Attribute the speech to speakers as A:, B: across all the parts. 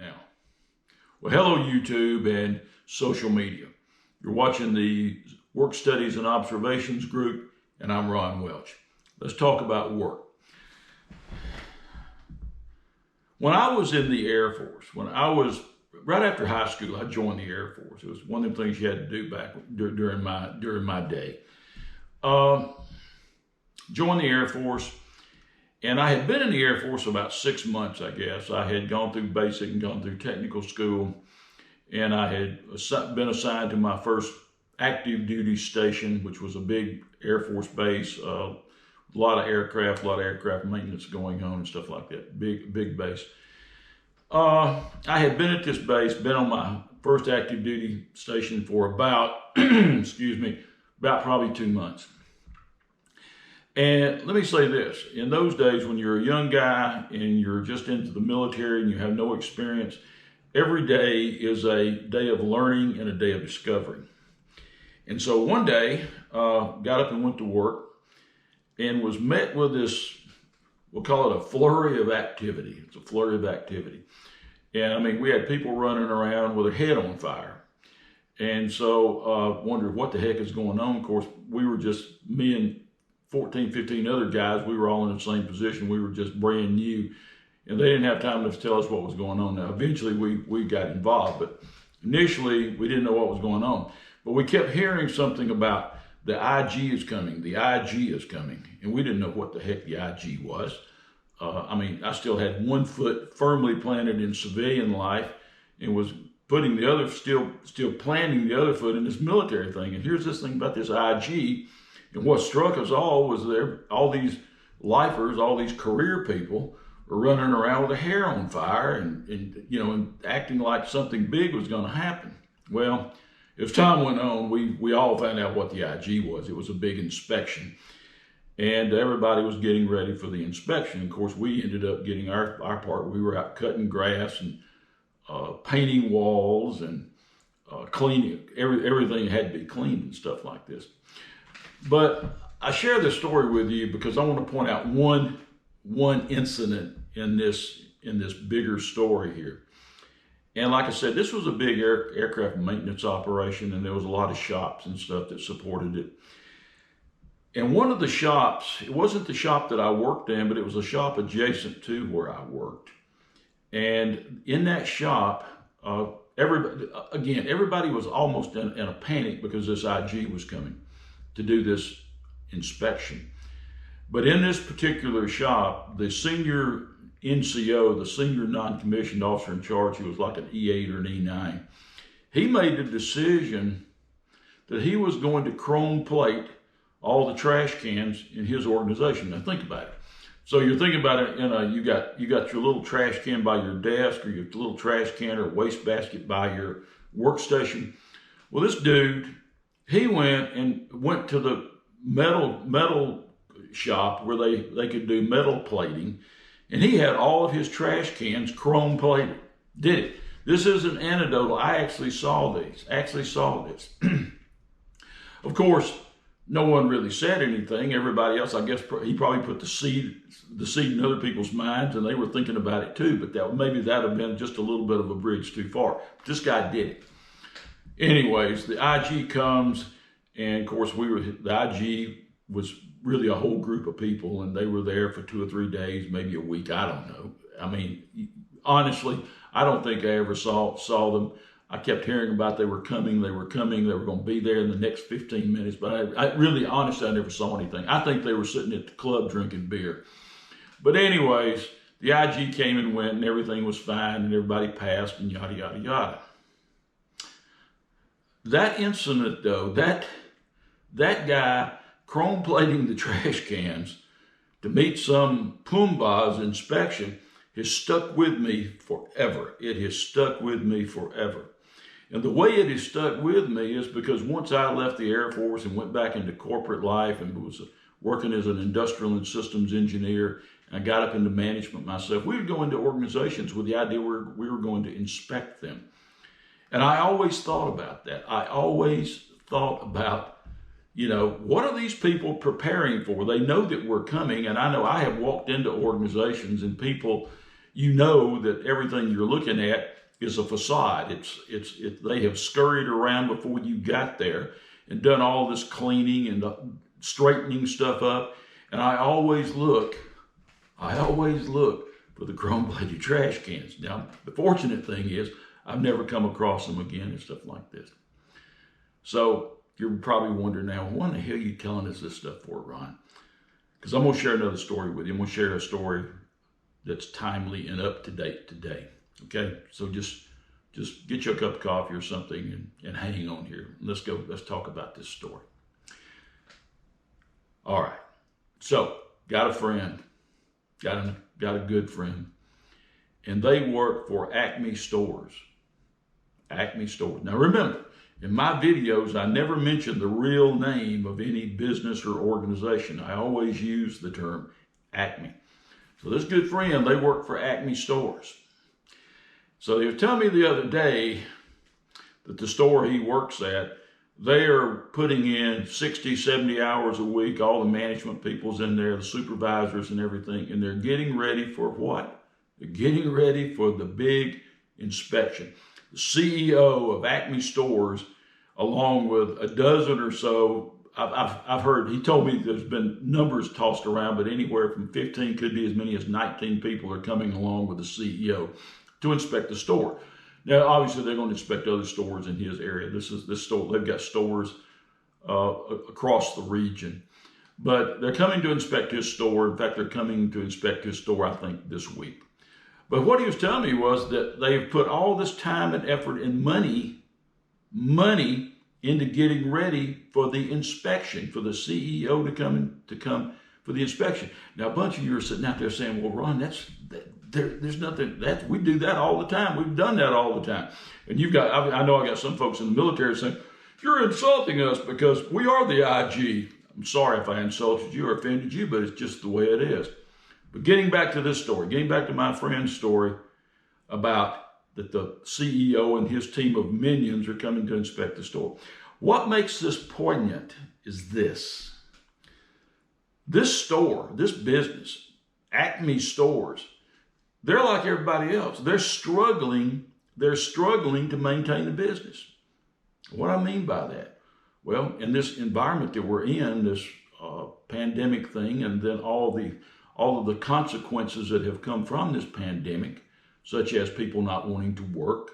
A: now. Well, hello YouTube and social media. You're watching the Work Studies and Observations group, and I'm Ron Welch. Let's talk about work. When I was in the Air Force, right after high school, I joined the Air Force. It was one of the things you had to do back during my day. Joined the Air Force, and I had been in the Air Force about 6 months, I guess. I had gone through basic and gone through technical school, and I had been assigned to my first active duty station, which was a big Air Force base, a lot of aircraft maintenance going on and stuff like that, big base. I had been at this base, been on my first active duty station for about, about probably 2 months. And let me say this, in those days when you're a young guy and you're just into the military and you have no experience, every day is a day of learning and a day of discovery. And so one day, got up and went to work and was met with this, we'll call it a flurry of activity. It's a flurry of activity. And I mean, we had people running around with their head on fire. And so wondered what the heck is going on. Of course, we were just, me and 14, 15 other guys, we were all in the same position. We were just brand new, and they didn't have time to tell us what was going on. Now, eventually we got involved, but initially we didn't know what was going on. But we kept hearing something about the IG is coming, the IG is coming, and we didn't know what the heck the IG was. I mean, I still had one foot firmly planted in civilian life and was putting the other, still planting the other foot in this military thing. And here's this thing about this IG. And what struck us all was all these lifers, all these career people were running around with their hair on fire and acting like something big was going to happen. Well, as time went on, we all found out what the IG was. It was a big inspection. And everybody was getting ready for the inspection. Of course, we ended up getting our part. We were out cutting grass and painting walls and cleaning. Everything had to be cleaned and stuff like this. But I share this story with you because I want to point out one incident in this bigger story here. And like I said, this was a big aircraft maintenance operation, and there was a lot of shops and stuff that supported it. And one of the shops, it wasn't the shop that I worked in, but it was a shop adjacent to where I worked. And in that shop, everybody was almost in a panic because this IG was coming to do this inspection. But in this particular shop, the senior NCO, the senior non-commissioned officer in charge, who was like an E8 or an E9, he made the decision that he was going to chrome plate all the trash cans in his organization. Now think about it. So you're thinking about it, you got your little trash can by your desk, or your little trash can or waste basket by your workstation. Well, this dude, he went to the metal shop where they could do metal plating, and he had all of his trash cans chrome plated. Did it. This isn't anecdotal. I actually saw this. Of course, no one really said anything. Everybody else, I guess, he probably put the seed in other people's minds, and they were thinking about it too. But maybe that have been just a little bit of a bridge too far. But this guy did it. Anyways, the IG comes, and of course, the IG was really a whole group of people, and they were there for 2 or 3 days, maybe a week. I don't know. I mean, honestly, I don't think I ever saw them. I kept hearing about they were coming, they were going to be there in the next 15 minutes. But I really, honestly, I never saw anything. I think they were sitting at the club drinking beer. But anyways, the IG came and went, and everything was fine, and everybody passed, and yada, yada, yada. That incident, though, that guy chrome plating the trash cans to meet some Pumbaa's inspection has stuck with me forever. It has stuck with me forever. And the way it has stuck with me is because once I left the Air Force and went back into corporate life and was working as an industrial and systems engineer, and I got up into management myself, we would go into organizations with the idea we were going to inspect them. And I always thought about that. I always thought about, what are these people preparing for? They know that we're coming, and I know I have walked into organizations and people, you know that everything you're looking at is a facade. They have scurried around before you got there and done all this cleaning and straightening stuff up. And I always look for the chrome-plated trash cans. Now, the fortunate thing is I've never come across them again and stuff like this. So you're probably wondering now, what in the hell are you telling us this stuff for, Ron? Because I'm going to share another story with you. I'm going to share a story that's timely and up to date today. Okay, so just get you a cup of coffee or something and hang on here. Let's talk about this story. All right, so got a friend, got a good friend, and they work for Acme Stores. Acme Stores. Now remember, in my videos, I never mention the real name of any business or organization. I always use the term Acme. So this good friend, they work for Acme Stores. So they were telling me the other day that the store he works at, they are putting in 60, 70 hours a week. All the management people's in there, the supervisors and everything, and they're getting ready for what? They're getting ready for the big inspection. The CEO of Acme Stores, along with a dozen or so, I've heard, he told me there's been numbers tossed around, but anywhere from 15, could be as many as 19 people are coming along with the CEO to inspect the store. Now, obviously, they're going to inspect other stores in his area. This store, they've got stores across the region, but they're coming to inspect his store. In fact, they're coming to inspect his store, I think, this week. But what he was telling me was that they've put all this time and effort and money into getting ready for the inspection, for the CEO to come for the inspection. Now, a bunch of you are sitting out there saying, well, Ron, there's nothing, we do that all the time. We've done that all the time. And I know I got some folks in the military saying, you're insulting us because we are the IG. I'm sorry if I insulted you or offended you, but it's just the way it is. But getting back to this story, getting back to my friend's story about that the CEO and his team of minions are coming to inspect the store. What makes this poignant is this. This store, this business, Acme Stores, they're like everybody else. They're struggling to maintain the business. What do I mean by that? Well, in this environment that we're in, this pandemic thing, and then all of the consequences that have come from this pandemic, such as people not wanting to work,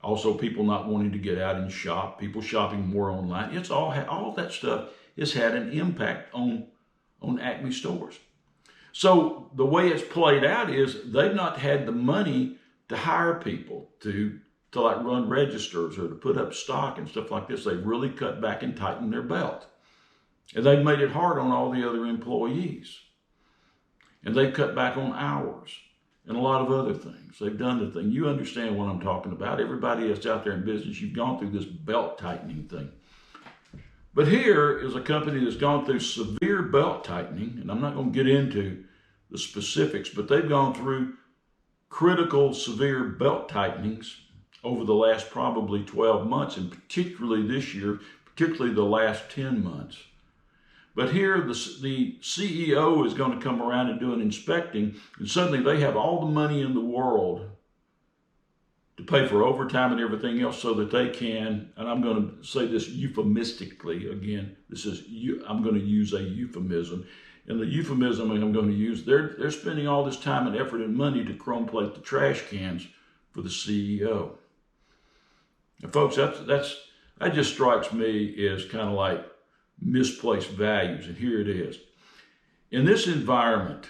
A: also people not wanting to get out and shop, people shopping more online. It's all of that stuff has had an impact on Acme Stores. So the way it's played out is they've not had the money to hire people to like run registers or to put up stock and stuff like this. They've really cut back and tightened their belt. And they've made it hard on all the other employees. And they've cut back on hours and a lot of other things. They've done the thing. You understand what I'm talking about. Everybody that's out there in business, you've gone through this belt tightening thing. But here is a company that's gone through severe belt tightening, and I'm not going to get into the specifics, but they've gone through critical, severe belt tightenings over the last probably 12 months, and particularly this year, particularly the last 10 months. But here the CEO is going to come around and do an inspecting, and suddenly they have all the money in the world to pay for overtime and everything else so that they can, and I'm going to say this euphemistically again, I'm going to use a euphemism. And the euphemism I'm going to use, they're spending all this time and effort and money to chrome plate the trash cans for the CEO. And folks, that just strikes me as kind of like misplaced values, and here it is. In this environment,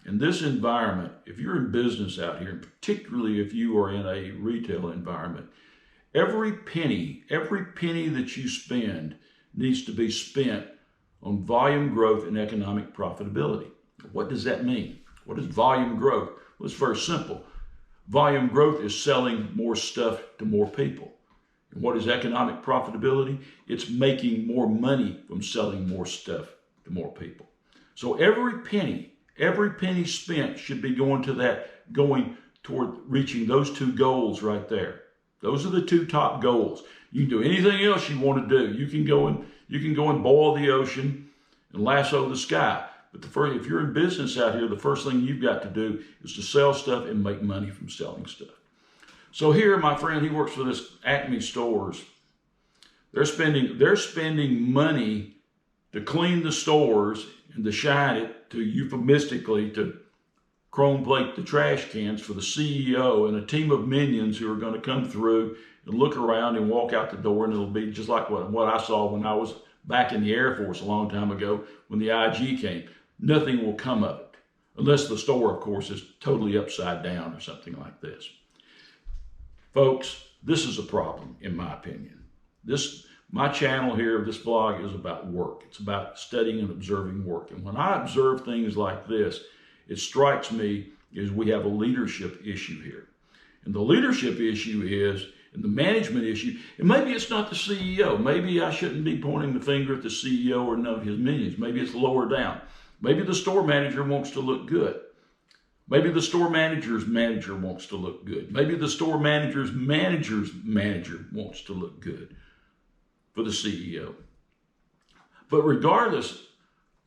A: if you're in business out here, and particularly if you are in a retail environment, every penny that you spend needs to be spent on volume growth and economic profitability. What does that mean? What is volume growth? Well, it's very simple. Volume growth is selling more stuff to more people. And what is economic profitability? It's making more money from selling more stuff to more people. So every penny spent should be going toward reaching those two goals right there. Those are the two top goals. You can do anything else you want to do. You can go and boil the ocean and lasso the sky. But if you're in business out here, the first thing you've got to do is to sell stuff and make money from selling stuff. So here, my friend, he works for this Acme Stores. They're spending money to clean the stores and to shine it, to euphemistically, to chrome plate the trash cans for the CEO and a team of minions who are going to come through and look around and walk out the door, and it'll be just like what I saw when I was back in the Air Force a long time ago when the IG came. Nothing will come of it, unless the store, of course, is totally upside down or something like this. Folks, this is a problem, in my opinion. My channel here, this blog, is about work. It's about studying and observing work. And when I observe things like this, it strikes me as we have a leadership issue here. And the leadership issue is, and the management issue, and maybe it's not the CEO. Maybe I shouldn't be pointing the finger at the CEO or none of his minions. Maybe it's lower down. Maybe the store manager wants to look good. Maybe the store manager's manager wants to look good. Maybe the store manager's manager wants to look good for the CEO. But regardless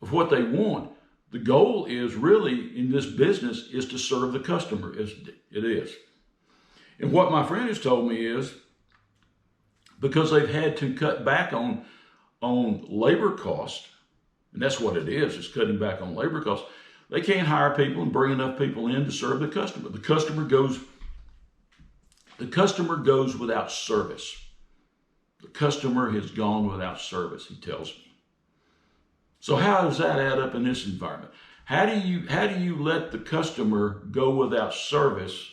A: of what they want, the goal is really in this business is to serve the customer, isn't it? It is. And what my friend has told me is, because they've had to cut back on labor costs, and that's what it is cutting back on labor costs, they can't hire people and bring enough people in to serve the customer. The customer goes without service. The customer has gone without service, he tells me. So how does that add up in this environment? How do you let the customer go without service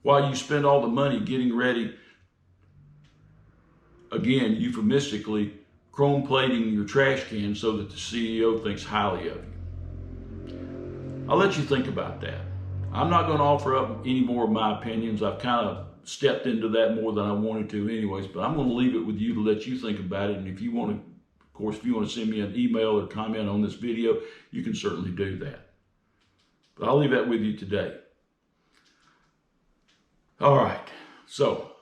A: while you spend all the money getting ready, again, euphemistically, chrome plating your trash can so that the CEO thinks highly of you? I'll let you think about that. I'm not going to offer up any more of my opinions. I've kind of stepped into that more than I wanted to anyways, but I'm going to leave it with you to let you think about it. And if you want to, of course, if you want to send me an email or comment on this video, you can certainly do that. But I'll leave that with you today. All right, so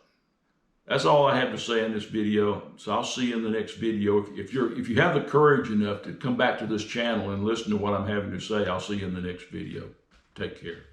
A: that's all I have to say in this video. So I'll see you in the next video. If you have the courage enough to come back to this channel and listen to what I'm having to say, I'll see you in the next video. Take care.